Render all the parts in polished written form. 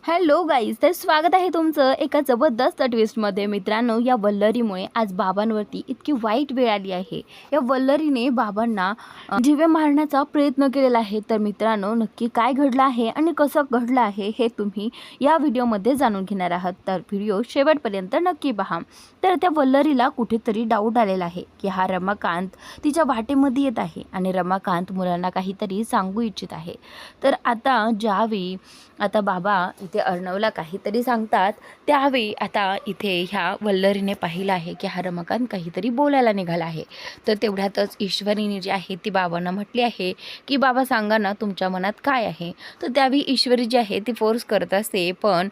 Hello guys, तर स्वागत आहे तुमचं एका जबरदस्त ट्विस्टमध्ये. मित्रांनो, या वल्लरीमुळे आज बाबांवरती इतकी वाईट वेळ आली आहे. या वल्लरीने बाबांना जीवे मारण्याचा प्रयत्न केलेला आहे. तर मित्रांनो, नक्की काय घडलं आहे आणि कसं घडलं आहे हे तुम्ही या व्हिडिओमध्ये जाणून घेणार आहात. तर व्हिडिओ शेवटपर्यंत नक्की पहा. तर त्या वल्लरीला कुठेतरी डाऊट आलेला आहे की हा रमाकांत तिच्या वाटेमध्ये येत आहे आणि रमाकांत मुलांना काहीतरी सांगू इच्छित आहे. तर ज्यावेळी बाबा इथे अर्णवला काहीतरी सांगतात, त्यावेळी आता इथे ह्या वल्लरीने पाहिलं आहे की हा रमाकांत काहीतरी बोलायला निघाला आहे. तर तेवढ्यातच ईश्वरीने जी आहे ती बाबांना म्हटली आहे की बाबा सांगा ना तुमच्या मनात काय आहे. तर त्यावेळी ईश्वरी जी आहे ती फोर्स करत असते, पण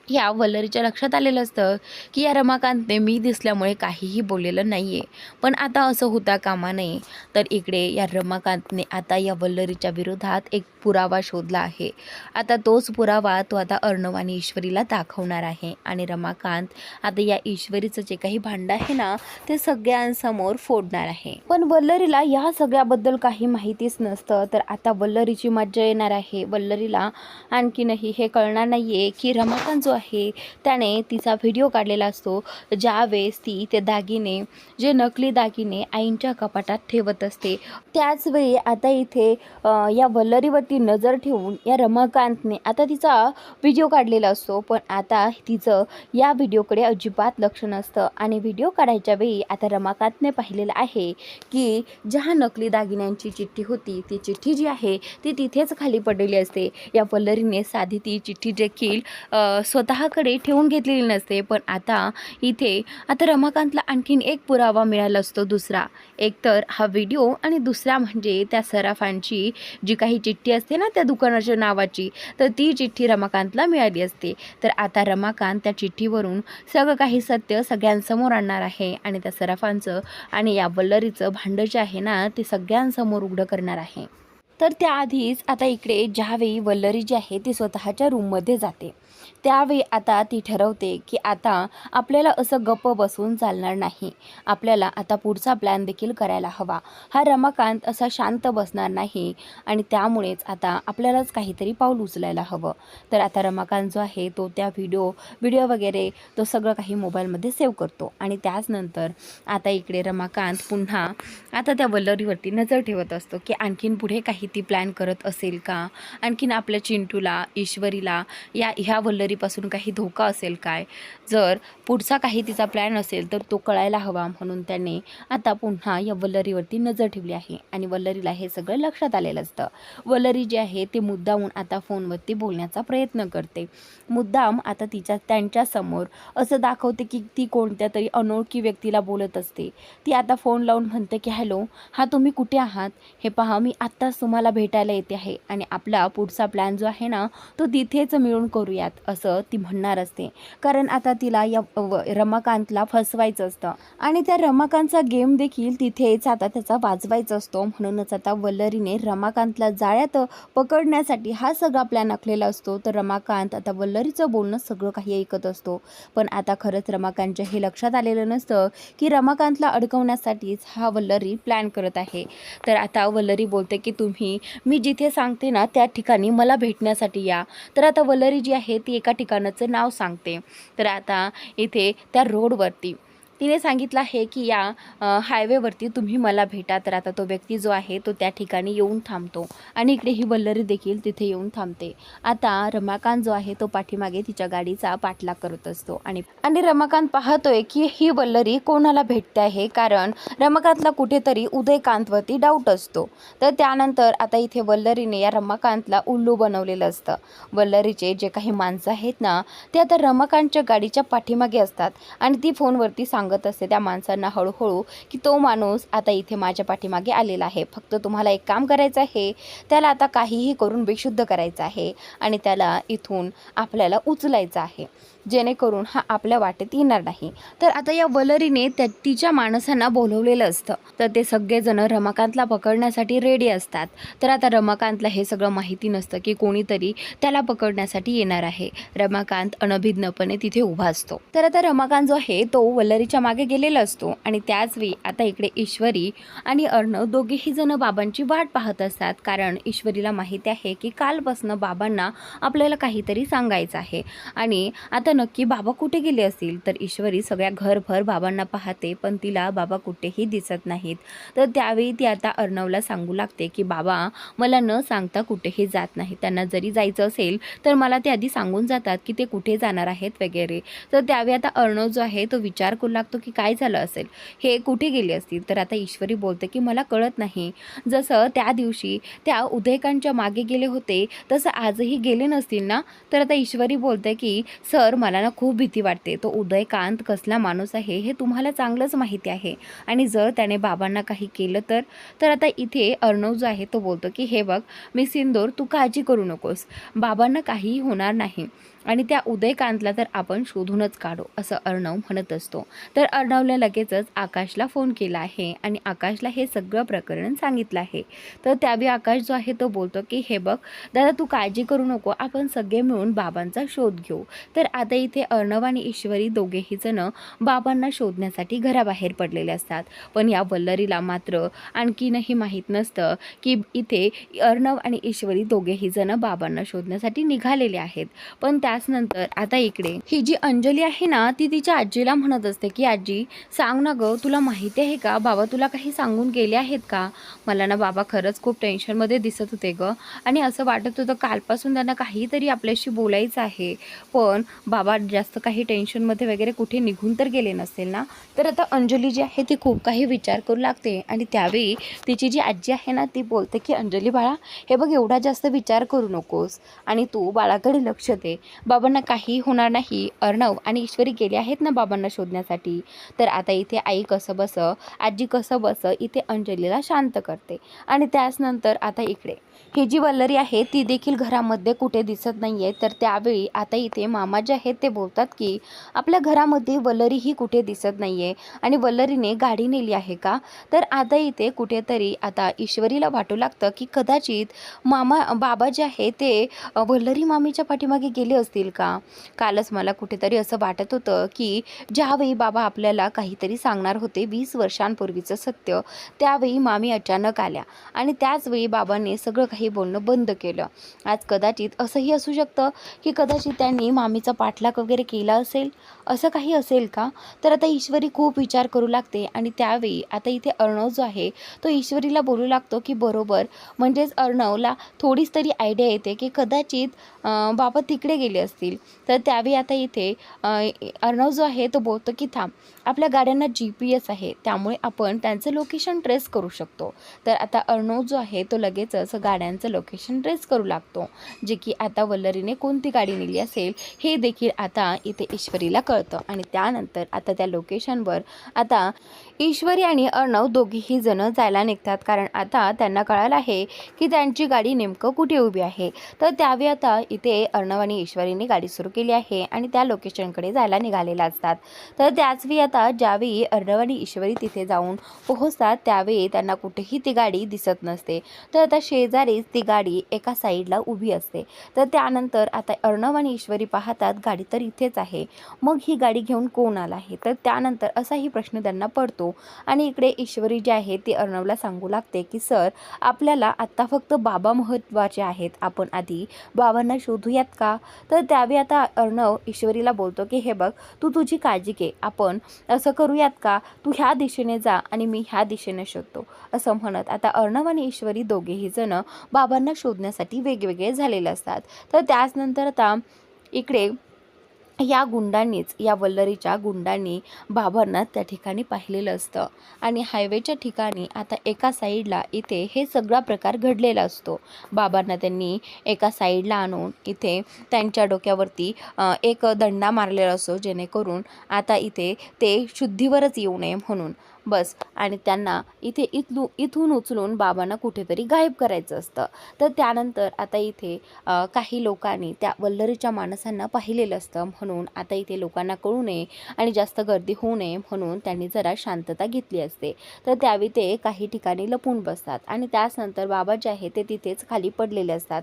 या वल्लरीच्या लक्षात आलेलं असतं की या रमाकांतने मी दिसल्यामुळे काहीही बोललेलं नाही आहे. पण आता असं होता कामा नये. तर इकडे या रमाकांतने आता या वल्लरीच्या विरोधात एक पुरावा शोधला आहे. आता तोच पुरावा तो आता अर्णव आणि ईश्वरीला दाखवणार आहे आणि रमाकांत आता या ईश्वरीचं जे काही भांडं आहे ना ते सगळ्यांसमोर फोडणार आहे. पण वल्लरीला या सगळ्याबद्दल काही माहितीच नसतं. तर आता वल्लरीची मज्जा येणार आहे. वल्लरीला आणखीनही हे कळणार नाही आहे की रमाकांत जो आहे त्याने तिचा व्हिडिओ काढलेला असतो, ज्यावेळेस ती ते दागिने, जे नकली दागिने आईंच्या कपाटात ठेवत असते. त्याच वेळी आता इथे या वल्लरीवरती नजर ठेवून या रमाकांतने आता तिचा व्हिडिओ काढलेला असतो. पण आता तिचं या व्हिडिओकडे अजिबात लक्ष नसतं आणि व्हिडिओ काढायच्या वेळी आता रमाकांतने पाहिलेलं आहे की ज्या नकली दागिन्यांची चिठ्ठी होती ती चिठ्ठी जी आहे ती तिथेच खाली पडलेली असते. या वल्लरीने साधी ती चिठ्ठी देखील स्वतःकडे ठेवून घेतलेली नसते. पण आता रमाकांतला आणखीन एक पुरावा मिळाला असतो, दुसरा. एक तर हा व्हिडिओ आणि दुसरा म्हणजे त्या सराफांची जी काही चिठ्ठी असते ना त्या दुकानाच्या नावाची, तर ती चिठ्ठी रमाकांतला मिळाली असते. तर आता रमाकांत त्या चिठ्ठीवरून सगळं काही सत्य सगळ्यांसमोर आणणार आहे आणि त्या सराफांचं आणि या वल्लरीचं भांडं जे आहे ना ते सगळ्यांसमोर उघडं करणार आहे. तर त्याआधीच आता इकडे ज्यावेळी वल्लरी जी आहे ती स्वतःच्या रूममध्ये जाते, त्यावेळी आता ती ठरवते की आता आपल्याला असं गप्प बसून चालणार नाही. आपल्याला आता पुढचा प्लॅन देखील करायला हवा. हा रमाकांत असा शांत बसणार नाही आणि त्यामुळेच आता आपल्यालाच काहीतरी पाऊल उचलायला हवं. तर आता रमाकांत जो आहे तो त्या व्हिडिओ वगैरे तो सगळं काही मोबाईलमध्ये सेव्ह करतो आणि त्याचनंतर आता इकडे रमाकांत पुन्हा आता त्या वल्लरीवरती नजर ठेवत असतो की आणखीन पुढे काही ती प्लॅन करत असेल का, आणखीन आपल्या चिंटूला, ईश्वरीला ह्या वल्लरीपासून काही धोका असेल काय. जर पुढचा काही तिचा प्लॅन असेल तर तो कळायला हवा, म्हणून त्याने आता पुन्हा या वल्लरीवरती नजर ठेवली आहे आणि वल्लरीला हे सगळं लक्षात आलेलं असतं. वल्लरी जी आहे ती मुद्दामून आता फोनवरती बोलण्याचा प्रयत्न करते. मुद्दाम आता त्यांच्यासमोर असं दाखवते की ती कोणत्या तरी अनोळखी व्यक्तीला बोलत असते. ती आता फोन लावून म्हणते की हॅलो, हा तुम्ही कुठे आहात, हे पहा मी आत्ताच तुम्हाला भेटायला येते आहे आणि आपला पुढचा प्लॅन जो आहे ना तो तिथेच मिळून करूयात, असं ती म्हणणार असते. कारण आता तिला या रमाकांतला फसवायचं असतं आणि त्या रमाकांतचा गेम देखील तिथेच आता त्याचा वाजवायचा असतो. म्हणूनच आता वल्लरीने रमाकांतला जाळ्यात पकडण्यासाठी हा सगळा प्लॅन आखलेला असतो. तर रमाकांत आता वल्लरीचं बोलणं सगळं काही ऐकत असतो. पण आता खरंच रमाकांतच्या हे लक्षात आलेलं नसतं की रमाकांतला अडकवण्यासाठीच हा वल्लरी प्लॅन करत आहे. तर आता वल्लरी बोलते की मी जिथे सांगते ना त्या ठिकाणी मला भेटण्यासाठी या. तर आता वल्लरी जी आहे ती एका ठिकाणाचं नाव सांगते. तर आता इथे त्या रोडवरती तिने सांगितलं आहे की या हायवेवरती तुम्ही मला भेटा. तर आता तो व्यक्ती जो आहे तो त्या ठिकाणी येऊन थांबतो आणि इकडे ही वल्लरी देखील तिथे येऊन थांबते. आता रमाकांत जो आहे तो पाठीमागे तिच्या गाडीचा पाठलाग करत असतो आणि रमाकांत पाहतोय की ही वल्लरी कोणाला भेटते आहे, कारण रमाकांतला कुठेतरी उदयकांतवरती डाऊट असतो. तर त्यानंतर आता इथे वल्लरीने या रमाकांतला उल्लू बनवलेलं असतं. वल्लरीचे जे काही माणसं आहेत ना ते आता रमाकांतच्या गाडीच्या पाठीमागे असतात आणि ती फोनवरती सांगत असते त्या माणसांना हळूहळू की तो माणूस आता इथे माझ्या पाठीमागे आलेला आहे. फक्त तुम्हाला एक काम करायचं आहे, त्याला आता काहीही करून बेशुद्ध करायचं आहे आणि त्याला इथून आपल्याला उचलायचं आहे, जेणेकरून हा आपल्या वाटेत येणार नाही. तर आता या वल्लरीने तिच्या माणसांना बोलवलेलं असतं. तर ते सगळेजण रमाकांतला पकडण्यासाठी रेडी असतात. तर आता रमाकांतला हे सगळं माहिती नसतं की कोणीतरी त्याला पकडण्यासाठी येणार आहे. रमाकांत अनभिज्ञपणे तिथे उभा असतो. तर आता रमाकांत जो आहे तो वल्लरीच्या वल्लरीच्या मागे गेलेला असतो आणि त्याचवेळी आता इकडे ईश्वरी आणि अर्णव दोघेही जण बाबांची वाट पाहत असतात, कारण ईश्वरीला माहिती आहे की कालपासून बाबांना आपल्याला काहीतरी सांगायचं आहे आणि आता नक्की बाबा कुठे गेले असतील. तर ईश्वरी सगळ्या घरभर बाबांना पाहते, पण तिला बाबा कुठेही दिसत नाहीत. तर त्यावेळी ती आता अर्णवला सांगू लागते की बाबा मला न सांगता कुठेही जात नाही, त्यांना जरी जायचं असेल तर मला ते आधी सांगून जातात की ते कुठे जाणार आहेत वगैरे. तर त्यावेळी आता अर्णव जो आहे तो विचार करू लागतो की काय झालं असेल, हे कुठे गेले असतील. तर आता ईश्वरी बोलते की मला कळत नाही, जसं त्या दिवशी त्या उदयकांच्या मागे गेले होते तसं आजही गेले नसतील ना. तर आता ईश्वरी बोलते की सर मला ना खूप भीती वाटते, तो उदयकांत कसला माणूस आहे हे तुम्हाला चांगलंच माहिती आहे आणि जर त्याने बाबांना काही केलं तर आता इथे अर्णव जो आहे तो बोलतो की हे बघ मी सिंदूर, तू काळजी करू नकोस, बाबांना काहीही होणार नाही आणि त्या उदयकांतला तर आपण शोधूनच काढू, असं अर्णव म्हणत असतो. तर अर्णवला लगेचच आकाशला फोन केला आहे आणि आकाशला हे सगळं प्रकरण सांगितलं आहे. तर त्यावेळी आकाश जो आहे तो बोलतो की हे बघ दादा तू काळजी करू नको, आपण सगळे मिळून बाबांचा शोध घेऊ. तर आता इथे अर्णव आणि ईश्वरी दोघेही जण बाबांना शोधण्यासाठी घराबाहेर पडलेले असतात, पण या वल्लरीला मात्र आणखीनही माहीत नसतं की इथे अर्णव आणि ईश्वरी दोघेही जण बाबांना शोधण्यासाठी निघालेले आहेत. पण त्याचनंतर आता इकडे ही जी अंजली आहे ना ती तिच्या आजीला म्हणत असते की आजी सांग ना गं, तुला माहिती आहे का बाबा तुला काही सांगून गेले आहेत का? मला ना बाबा खरंच खूप टेन्शनमध्ये दिसत होते गं आणि असं वाटत होतं कालपासून त्यांना काहीतरी आपल्याशी बोलायचं आहे, पण बाबा जास्त काही टेन्शनमध्ये वगैरे कुठे निघून तर गेले नसेल ना. तर आता अंजली जी आहे ती खूप काही विचार करू लागते आणि त्यावेळी तिची जी आजी आहे ना ती बोलते की अंजली बाळा हे बघ एवढा जास्त विचार करू नकोस आणि तू बाळाकडे लक्ष दे, बाबांना काही होणार नाही. अर्णव आणि ईश्वरी गेले आहेत ना बाबांना शोधण्यासाठी. तर आता इथे आई कसं बसं आजी कसं बसं इथे अंजलीला शांत करते आणि त्याचनंतर आता इकडे ही जी वल्लरी आहे ती देखील घरामध्ये कुठे दिसत नाही आहे. तर त्यावेळी आता इथे मामा जे आहेत ते बोलतात की आपल्या घरामध्ये वल्लरी ही कुठे दिसत नाही आहे आणि वल्लरीने गाडी नेली आहे का. तर आता इथे कुठेतरी आता ईश्वरीला वाटू लागतं की कदाचित बाबा जे आहे ते वल्लरी मामीच्या पाठीमागे गेले असतील का. कालच मला कुठेतरी असं वाटत होतं की ज्यावेळी बाबा आपल्याला काहीतरी सांगणार होते 20 वर्षांपूर्वीचं सत्य, त्यावेळी मामी अचानक आल्या आणि त्याचवेळी बाबांनी सगळं काही बोलणं बंद केलं. आज कदाचित असंही असू शकतं की कदाचित त्यांनी मामीचा पाठलाग वगैरे केला असेल, असं काही असेल का. तर आता ईश्वरी खूप विचार करू लागते आणि त्यावेळी आता इथे अर्णव जो आहे तो ईश्वरीला बोलू लागतो की बरोबर, म्हणजेच अर्णवला थोडीच तरी आयडिया येते की कदाचित बाबा तिकडे गेले असतील. तर त्यावेळी आता इथे अर्णव जो आहे तो बोलतो की थांब, आपल्या गाड्यांना GPS आहे त्यामुळे आपण त्यांचं लोकेशन ट्रेस करू शकतो. तर आता अर्णव जो आहे तो लगेचच गाड्यांचं लोकेशन ट्रेस करू लागतो, जे की आता वल्लरीने कोणती गाडी नेली असेल हे देखील आता इथे ईश्वरीला कळतं आणि त्यानंतर आता त्या लोकेशनवर आता ईश्वरी आणि अर्णव दोघीही जण जायला निघतात, कारण आता त्यांना कळालं आहे की त्यांची गाडी नेमकं कुठे उभी आहे. तर त्यावेळी आता इथे अर्णव आणि ईश्वरीने गाडी सुरू केली आहे आणि त्या लोकेशनकडे जायला निघालेला असतात. तर त्याचवेळी आता ज्यावेळी अर्णव आणि ईश्वरी तिथे जाऊन पोहोचतात त्यावेळी त्यांना कुठेही ती गाडी दिसत नसते. तर आता शेजारीच ती गाडी एका साईडला उभी असते. तर त्यानंतर आता अर्णव आणि ईश्वरी पाहतात गाडी तर इथेच आहे, मग ही गाडी घेऊन कोण आला आहे. तर त्यानंतर असाही प्रश्न त्यांना पडतो आणि इकडे ईश्वरी जी आहे ती अर्णवला सांगू लागते की सर आपल्याला आत्ता फक्त बाबा महत्त्वाचे आहेत, आपण आधी बाबांना शोधूयात का. तर त्यावेळी आता अर्णव ईश्वरीला बोलतो की हे बघ तू तुझी काळजी घे, आपण असं करूयात का, तू ह्या दिशेने जा आणि मी ह्या दिशेने शोधतो, असं म्हणत आता अर्णव आणि ईश्वरी दोघेही जण बाबांना शोधण्यासाठी वेगवेगळे झालेले असतात. तर त्याचनंतर आता इकडे या गुंडांनीच, या वल्लरीच्या गुंडांनी बाबांना त्या ठिकाणी पाहिलेलं असतं आणि हायवेच्या ठिकाणी आता एका साईडला इथे हे सगळा प्रकार घडलेला असतो. बाबांना त्यांनी एका साईडला आणून इथे त्यांच्या डोक्यावरती एक दंडा मारलेला असतो, जेणेकरून आता इथे ते शुद्धीवरच येऊ नये म्हणून. बस. आणि त्यांना इथून उचलून बाबांना कुठेतरी गायब करायचं असतं. तर त्यानंतर आता इथे काही लोकांनी त्या वल्लरीच्या माणसांना पाहिलेलं असतं, म्हणून आता इथे लोकांना कळू नये आणि जास्त गर्दी होऊ नये म्हणून त्यांनी जरा शांतता घेतली असते. तर त्यावेळी ते काही ठिकाणी लपून बसतात आणि त्यानंतर बाबा जे आहे ते तिथेच खाली पडलेले असतात.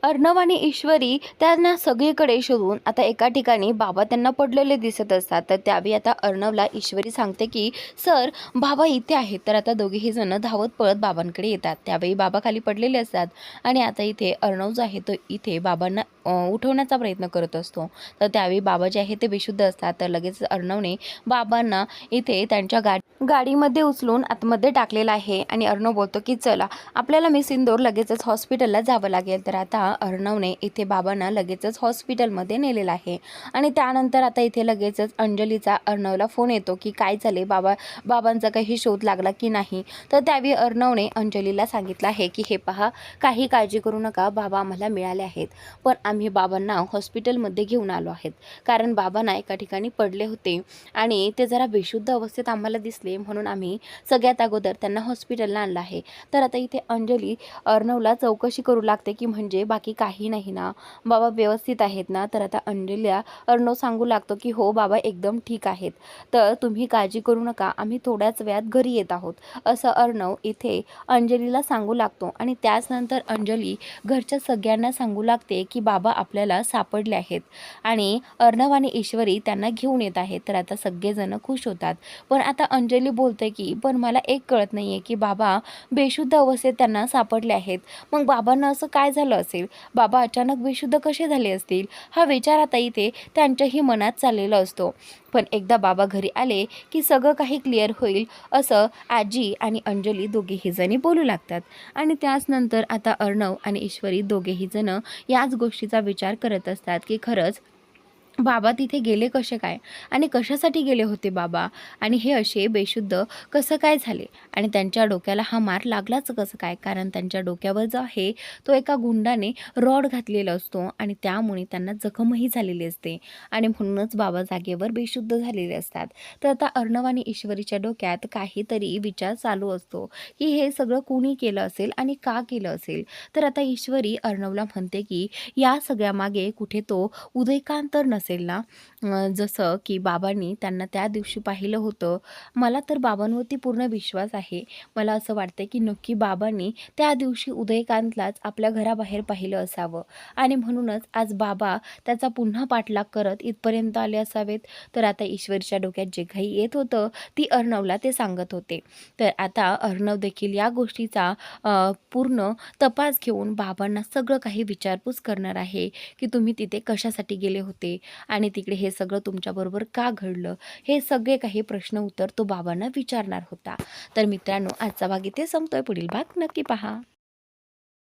अर्णव आणि ईश्वरी त्यांना सगळीकडे शोधून आता एका ठिकाणी बाबा त्यांना पडलेले दिसत असतात. तर त्यावेळी आता अर्णवला ईश्वरी सांगते की सर, बाबा इथे आहेत. तर आता दोघेही जण धावत पळत बाबांकडे येतात. त्यावेळी बाबा खाली पडलेले असतात आणि आता इथे अर्णव जो आहे तो इथे बाबांना उठवण्याचा प्रयत्न करत असतो. तर त्यावेळी बाबा जे आहे ते बेशुद्ध असतात. तर लगेच अर्णवने बाबांना इथे त्यांच्या गाडीमध्ये उचलून आतमध्ये टाकलेलं आहे आणि अर्णव बोलतो की चला, आपल्याला मिस इंदोर लगेचच हॉस्पिटलला जावं लागेल. तर आता अर्णवने इथे बाबांना लगेचच हॉस्पिटलमध्ये नेलेलं आहे आणि त्यानंतर आता इथे लगेचच अंजलीचा अर्णवला फोन येतो की काय झाले, बाबांचा काही शोध लागला की नाही. तर त्यावेळी अर्णवने अंजलीला सांगितलं आहे की हे पहा, काही काळजी करू नका, बाबा आम्हाला मिळाले आहेत, पण आम्ही बाबांना हॉस्पिटलमध्ये घेऊन आलो आहेत कारण बाबांना एका ठिकाणी पडले होते आणि ते जरा बेशुद्ध अवस्थेत आम्हाला दिसले, म्हणून आम्ही सगळ्यात अगोदर त्यांना हॉस्पिटलला आणलं आहे. तर आता इथे अंजली अर्णवला चौकशी करू लागते की म्हणजे बाकी काही नाही ना, बाबा व्यवस्थित आहेत ना. तर आता अंजलीला अर्णव सांगू लागतो की हो, बाबा एकदम ठीक आहेत, तर तुम्ही काळजी करू नका, आम्ही थोड्याच वेळात घरी येत आहोत, असं अर्णव इथे अंजलीला सांगू लागतो. आणि त्याचनंतर अंजली घरच्या सगळ्यांना सांगू लागते की बाबा आपल्याला सापडले आहेत आणि अर्णव आणि ईश्वरी त्यांना घेऊन येत आहेत. तर आता सगळेजण खुश होतात. पण आता अंजली बोलते की पण मला एक कळत नाही आहे की बाबा बेशुद्ध अवस्थेत त्यांना सापडले आहेत, मग बाबांना असं काय झालं असेल, बाबा अचानक बेशुद्ध कसे झाले असतील, हा विचार आता इथे त्यांच्याही मनात चाललेला असतो. पण एकदा बाबा घरी आले की सगळं काही क्लिअर होईल, असं आजी आणि अंजली दोघेही जणी बोलू लागतात. आणि त्याचनंतर आता अर्णव आणि ईश्वरी दोघेही जण याच गोष्टीचा विचार करत असतात की खरंच बाबा तिथे गेले कसे काय आणि कशासाठी गेले होते बाबा, आणि हे असे बेशुद्ध कसं काय झाले आणि त्यांच्या डोक्याला हा मार लागलाच कसं काय, कारण त्यांच्या डोक्यावर जो आहे तो एका गुंडाने रॉड घातलेला असतो आणि त्यामुळे त्यांना जखमही झालेली असते आणि म्हणूनच बाबा जागेवर बेशुद्ध झालेले असतात. तर आता अर्णव आणि ईश्वरीच्या डोक्यात काहीतरी विचार चालू असतो की हे सगळं कोणी केलं असेल आणि का केलं असेल. तर आता ईश्वरी अर्णवला म्हणते की या सगळ्यामागे कुठे तो उदयकांत तर नसेल ना, जसं की बाबांनी त्यांना त्या दिवशी पाहिलं होतं. मला तर बाबांवरती पूर्ण विश्वास आहे. मला असं वाटतं की नक्की बाबांनी त्या दिवशी उदयकांतलाच आपल्या घराबाहेर पाहिलं असावं आणि म्हणूनच आज बाबा त्याचा पुन्हा पाठलाग करत इथपर्यंत आले असावेत. तर आता ईश्वरीच्या डोक्यात जे काही येत होतं ती अर्णवला ते सांगत होते. तर आता अर्णव देखील या गोष्टीचा पूर्ण तपास घेऊन बाबांना सगळं काही विचारपूस करणार आहे की तुम्ही तिथे कशासाठी गेले होते आणि तिकडे हे सगळं तुमच्याबरोबर का घडलं, हे सगळे काही प्रश्न उत्तर तो बाबांना विचारणार होता. तर मित्रांनो, आजचा भाग इथे संपतोय, पुढील भाग नक्की पहा.